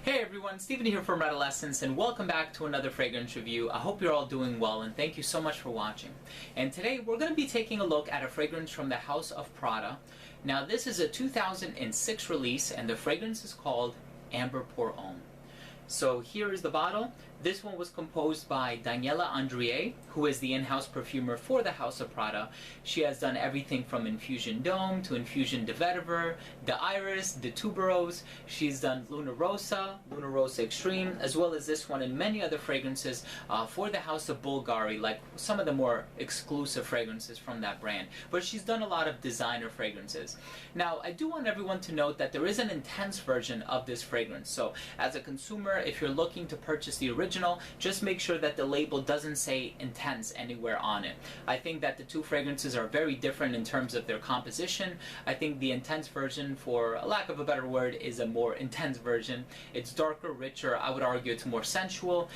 Hey everyone, Steven here from Redolessence, and welcome back to another fragrance review. I hope you're all doing well, and thank you so much for watching. And today we're going to be taking a look at a fragrance from the house of Prada. Now this is a 2006 release, and the fragrance is called Amber Pour Homme. So here is the bottle. This one was composed by Daniela Andrié, who is the in-house perfumer for the House of Prada. She has done everything from Infusion Dome to Infusion de Vetiver, de Iris, de Tuberose. She's done Luna Rossa Extreme, as well as this one and many other fragrances for the House of Bulgari, like some of the more exclusive fragrances from that brand. But she's done a lot of designer fragrances. Now, I do want everyone to note that there is an intense version of this fragrance. So, as a consumer, if you're looking to purchase the original, just make sure that the label doesn't say intense anywhere on it. I think that the two fragrances are very different in terms of their composition. I think the intense version, for a lack of a better word, is a more intense version. It's darker, richer. I would argue it's more sensual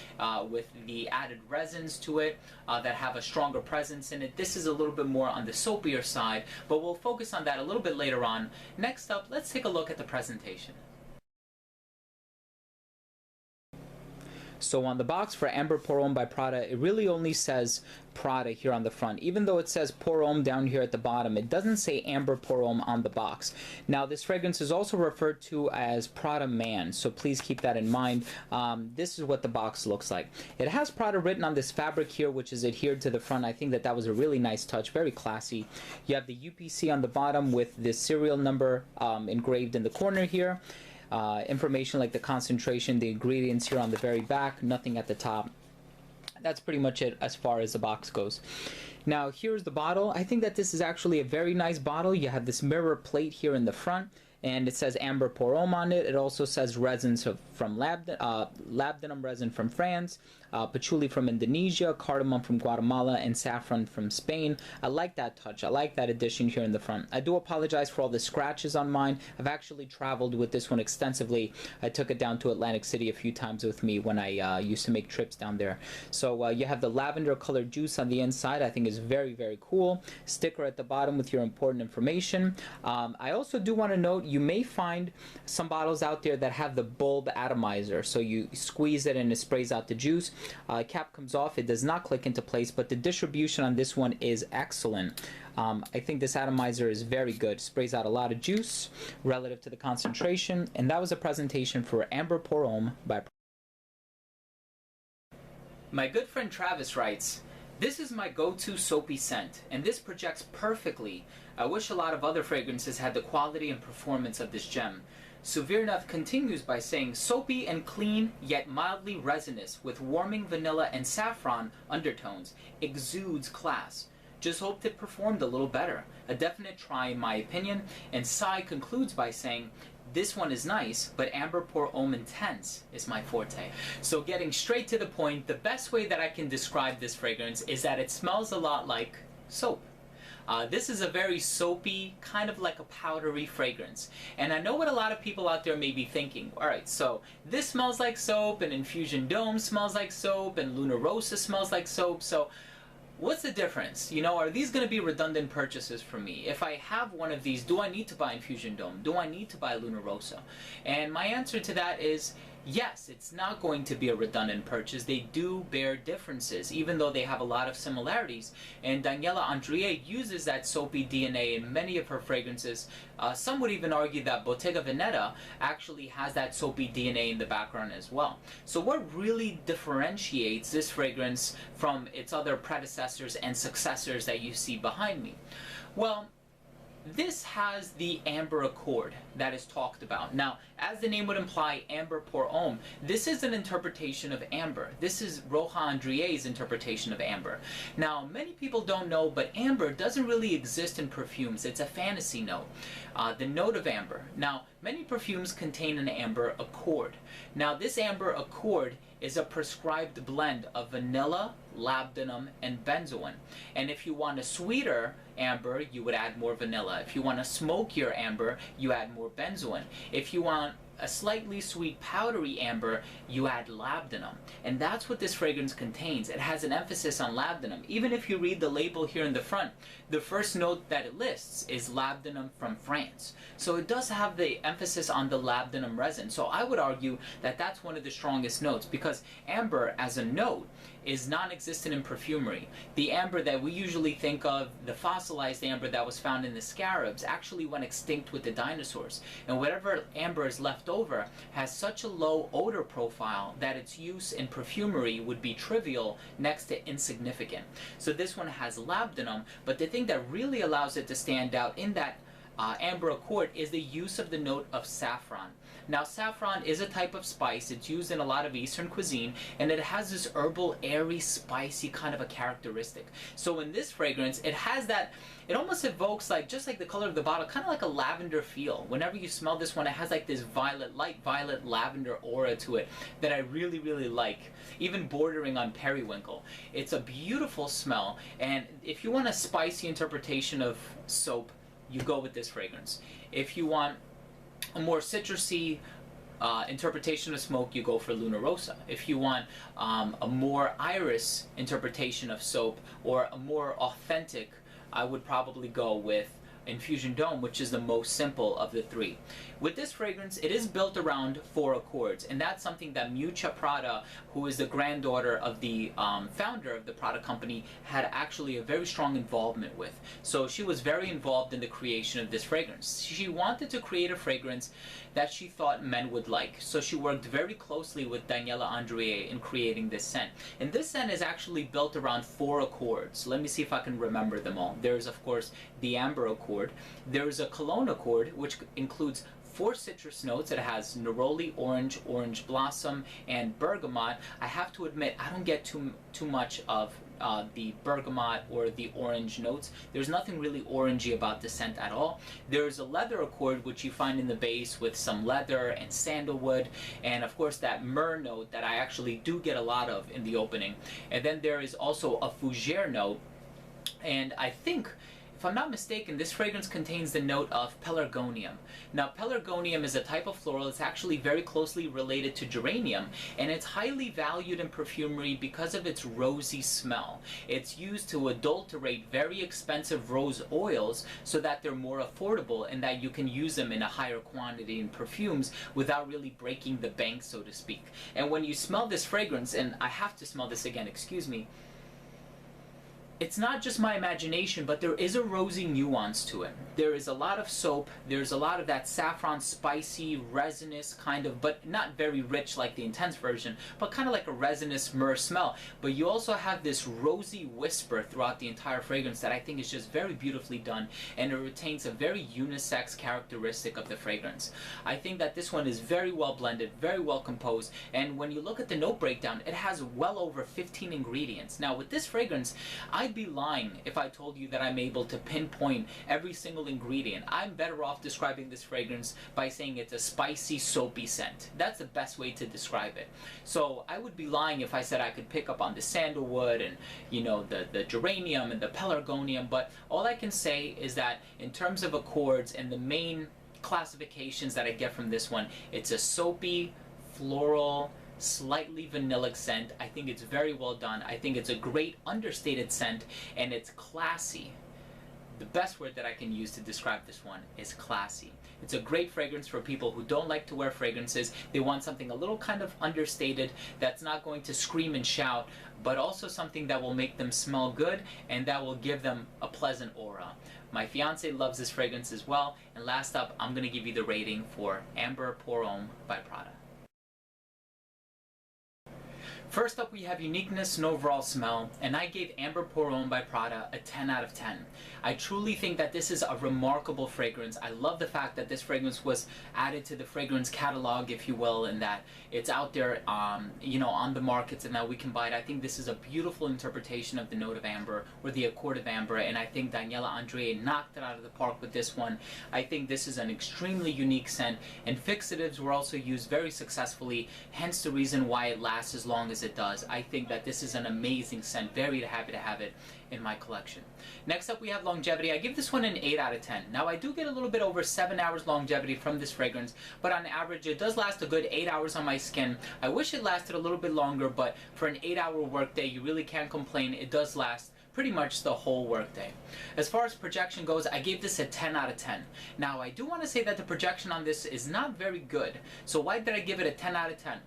with the added resins to it that have a stronger presence in it. This is a little bit more on the soapier side, but we'll focus on that a little bit later on. Next up, let's take a look at the presentation. So on the box for Amber Pour Homme by Prada, it really only says Prada here on the front. Even though it says Pour Homme down here at the bottom, it doesn't say Amber Pour Homme on the box. Now this fragrance is also referred to as Prada Man, so please keep that in mind. This is what the box looks like. It has Prada written on this fabric here, which is adhered to the front. I think that that was a really nice touch, very classy. You have the UPC on the bottom with this serial number engraved in the corner here. Information like the concentration, the ingredients here on the very back, nothing at the top. That's pretty much it as far as the box goes. Now here's the bottle. I think that this is actually a very nice bottle. You have this mirror plate here in the front, and it says Amber Pour Homme on it. It also says resins from labdanum resin from France, patchouli from Indonesia, cardamom from Guatemala, and saffron from Spain. I like that touch. I like that addition here in the front. I do apologize for all the scratches on mine. I've actually traveled with this one extensively. I took it down to Atlantic City a few times with me when I used to make trips down there. So you have the lavender colored juice on the inside. I think is very, very cool. Sticker at the bottom with your important information. I also do want to note, you may find some bottles out there that have the bulb atomizer. So you squeeze it and it sprays out the juice. Cap comes off. It does not click into place, but the distribution on this one is excellent. I think this atomizer is very good. Sprays out a lot of juice relative to the concentration. And that was a presentation for Amber Pour Homme by Prada. My good friend Travis writes, "This is my go-to soapy scent, and this projects perfectly. I wish a lot of other fragrances had the quality and performance of this gem." Suvirnath continues by saying, "Soapy and clean, yet mildly resinous, with warming vanilla and saffron undertones. Exudes class. Just hoped it performed a little better. A definite try in my opinion." And Sai concludes by saying, "This one is nice, but Amber Pour Homme Intense is my forte." So getting straight to the point, the best way that I can describe this fragrance is that it smells a lot like soap. This is a very soapy, kind of like a powdery fragrance. And I know what a lot of people out there may be thinking. Alright, so this smells like soap, and Infusion Dome smells like soap, and Luna Rossa smells like soap, so what's the difference? You know, are these going to be redundant purchases for me? If I have one of these, do I need to buy Infusion Dome? Do I need to buy Luna Rossa? And my answer to that is yes, it's not going to be a redundant purchase. They do bear differences, even though they have a lot of similarities. And Daniela Andrié uses that soapy DNA in many of her fragrances. Some would even argue that Bottega Veneta actually has that soapy DNA in the background as well. So what really differentiates this fragrance from its other predecessors and successors that you see behind me? Well, this has the amber accord that is talked about. Now, as the name would imply, Amber Pour Homme, this is an interpretation of amber. This is Roja Andrié's interpretation of amber. Now, many people don't know, but amber doesn't really exist in perfumes. It's a fantasy note. The note of amber. Now, many perfumes contain an amber accord. Now, this amber accord is a prescribed blend of vanilla, labdanum, and benzoin. And if you want a sweeter amber, you would add more vanilla. If you want a smokier amber, you add more benzoin. If you want a slightly sweet powdery amber, you add labdanum. And that's what this fragrance contains. It has an emphasis on labdanum. Even if you read the label here in the front, the first note that it lists is labdanum from France. So it does have the emphasis on the labdanum resin. So I would argue that that's one of the strongest notes, because amber as a note is non-existent in perfumery. The amber that we usually think of, the fossilized amber that was found in the scarabs, actually went extinct with the dinosaurs. And whatever amber is left over has such a low odor profile that its use in perfumery would be trivial next to insignificant. So this one has labdanum, but the thing that really allows it to stand out in that amber accord is the use of the note of saffron. Now, saffron is a type of spice. It's used in a lot of Eastern cuisine, and it has this herbal, airy, spicy kind of a characteristic. So in this fragrance, it has that, it almost evokes, like, just like the color of the bottle, kind of like a lavender feel. Whenever you smell this one, it has like this violet, light violet lavender aura to it that I really, really like, even bordering on periwinkle. It's a beautiful smell, and if you want a spicy interpretation of soap, you go with this fragrance. If you want a more citrusy interpretation of smoke, you go for Luna Rosa. If you want a more iris interpretation of soap, or a more authentic, I would probably go with Infusion Dome, which is the most simple of the three. With this fragrance, it is built around 4 accords, and that's something that Miuccia Prada, who is the granddaughter of the founder of the Prada company, had actually a very strong involvement with. So she was very involved in the creation of this fragrance. She wanted to create a fragrance that she thought men would like. So she worked very closely with Daniela Andrier in creating this scent. And this scent is actually built around 4 accords. Let me see if I can remember them all. There's, of course, the amber accord. There's a cologne accord, which includes 4 citrus notes. It has neroli, orange, orange blossom, and bergamot. I have to admit, I don't get too much of the bergamot or the orange notes. There's nothing really orangey about the scent at all. There's a leather accord, which you find in the base with some leather and sandalwood, and of course that myrrh note that I actually do get a lot of in the opening. And then there is also a fougere note, and I think, if I'm not mistaken, this fragrance contains the note of pelargonium. Now, pelargonium is a type of floral. It's actually very closely related to geranium, and it's highly valued in perfumery because of its rosy smell. It's used to adulterate very expensive rose oils so that they're more affordable and that you can use them in a higher quantity in perfumes without really breaking the bank, so to speak. And when you smell this fragrance, and I have to smell this again, excuse me, it's not just my imagination, but there is a rosy nuance to it. There is a lot of soap, there's a lot of that saffron, spicy, resinous kind of, but not very rich like the intense version, but kind of like a resinous myrrh smell. But you also have this rosy whisper throughout the entire fragrance that I think is just very beautifully done, and it retains a very unisex characteristic of the fragrance. I think that this one is very well blended, very well composed, and when you look at the note breakdown, it has well over 15 ingredients. Now with this fragrance, I'd be lying if I told you that I'm able to pinpoint every single ingredient. I'm better off describing this fragrance by saying it's a spicy, soapy scent. That's the best way to describe it. So I would be lying if I said I could pick up on the sandalwood and, you know, the geranium and the pelargonium, but all I can say is that in terms of accords and the main classifications that I get from this one, it's a soapy, floral, slightly vanillic scent. I think it's very well done. I think it's a great understated scent, and it's classy. The best word that I can use to describe this one is classy. It's a great fragrance for people who don't like to wear fragrances. They want something a little kind of understated that's not going to scream and shout, but also something that will make them smell good and that will give them a pleasant aura. My fiance loves this fragrance as well. And last up, I'm going to give you the rating for Amber Pour Homme by Prada. First up, we have uniqueness and overall smell, and I gave Amber Pour Homme by Prada a 10 out of 10. I truly think that this is a remarkable fragrance. I love the fact that this fragrance was added to the fragrance catalog, if you will, and that it's out there, you know, on the markets and that we can buy it. I think this is a beautiful interpretation of the note of amber, or the accord of amber, and I think Daniela Andrier knocked it out of the park with this one. I think this is an extremely unique scent, and fixatives were also used very successfully, hence the reason why it lasts as long as as it does. I think that this is an amazing scent. Very happy to have it in my collection. Next up we have longevity. I give this one an 8 out of 10. Now I do get a little bit over 7 hours longevity from this fragrance, but on average it does last a good 8 hours on my skin. I wish it lasted a little bit longer, but for an 8-hour workday you really can't complain. It does last pretty much the whole workday. As far as projection goes, I gave this a 10 out of 10. Now I do want to say that the projection on this is not very good. So why did I give it a 10 out of 10?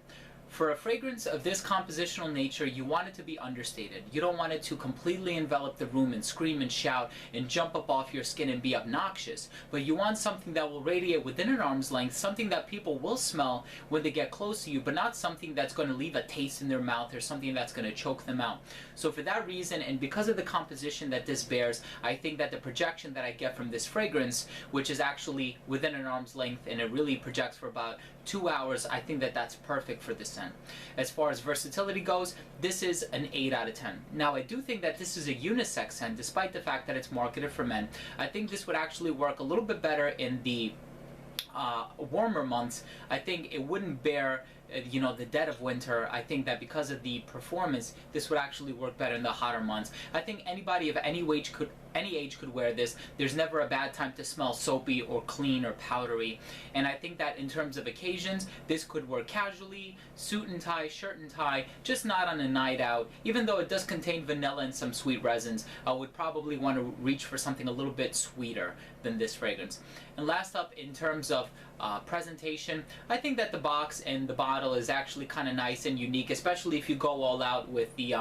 For a fragrance of this compositional nature, you want it to be understated. You don't want it to completely envelop the room and scream and shout and jump up off your skin and be obnoxious. But you want something that will radiate within an arm's length, something that people will smell when they get close to you, but not something that's going to leave a taste in their mouth or something that's going to choke them out. So for that reason, and because of the composition that this bears, I think that the projection that I get from this fragrance, which is actually within an arm's length and it really projects for about 2 hours, I think that that's perfect for this scent. As far as versatility goes, this is an 8 out of 10. Now I do think that this is a unisex scent, despite the fact that it's marketed for men. I think this would actually work a little bit better in the warmer months. I think it wouldn't bear the dead of winter. I think that because of the performance, this would actually work better in the hotter months. I think anybody of any age could wear this. There's never a bad time to smell soapy or clean or powdery. And I think that in terms of occasions, this could work casually, suit and tie, shirt and tie, just not on a night out. Even though it does contain vanilla and some sweet resins, I would probably want to reach for something a little bit sweeter than this fragrance. And last up, in terms of presentation, I think that the box and the bottle is actually kind of nice and unique, especially if you go all out with the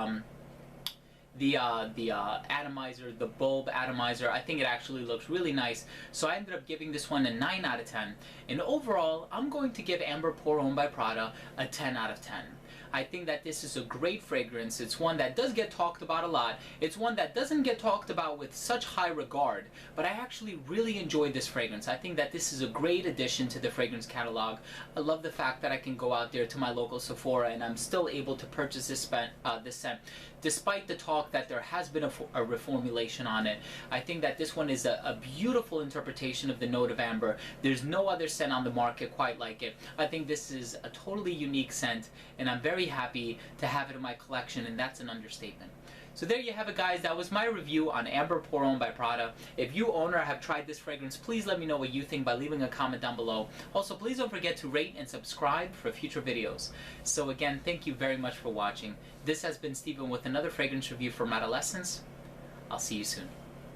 atomizer, the bulb atomizer. I think it actually looks really nice. So I ended up giving this one a 9 out of 10. And overall, I'm going to give Amber Pour Homme by Prada a 10 out of 10. I think that this is a great fragrance. It's one that does get talked about a lot. It's one that doesn't get talked about with such high regard, but I actually really enjoyed this fragrance. I think that this is a great addition to the fragrance catalog. I love the fact that I can go out there to my local Sephora and I'm still able to purchase this scent, despite the talk that there has been a reformulation on it. I think that this one is a beautiful interpretation of the note of amber. There's no other scent on the market quite like it. I think this is a totally unique scent, and I'm very happy to have it in my collection, and that's an understatement. So there you have it, guys. That was my review on Amber Pour Homme by Prada. If you own or have tried this fragrance, please let me know what you think by leaving a comment down below. Also, please don't forget to rate and subscribe for future videos. So again, thank you very much for watching. This has been Steven with another fragrance review for Redolessence. I'll see you soon.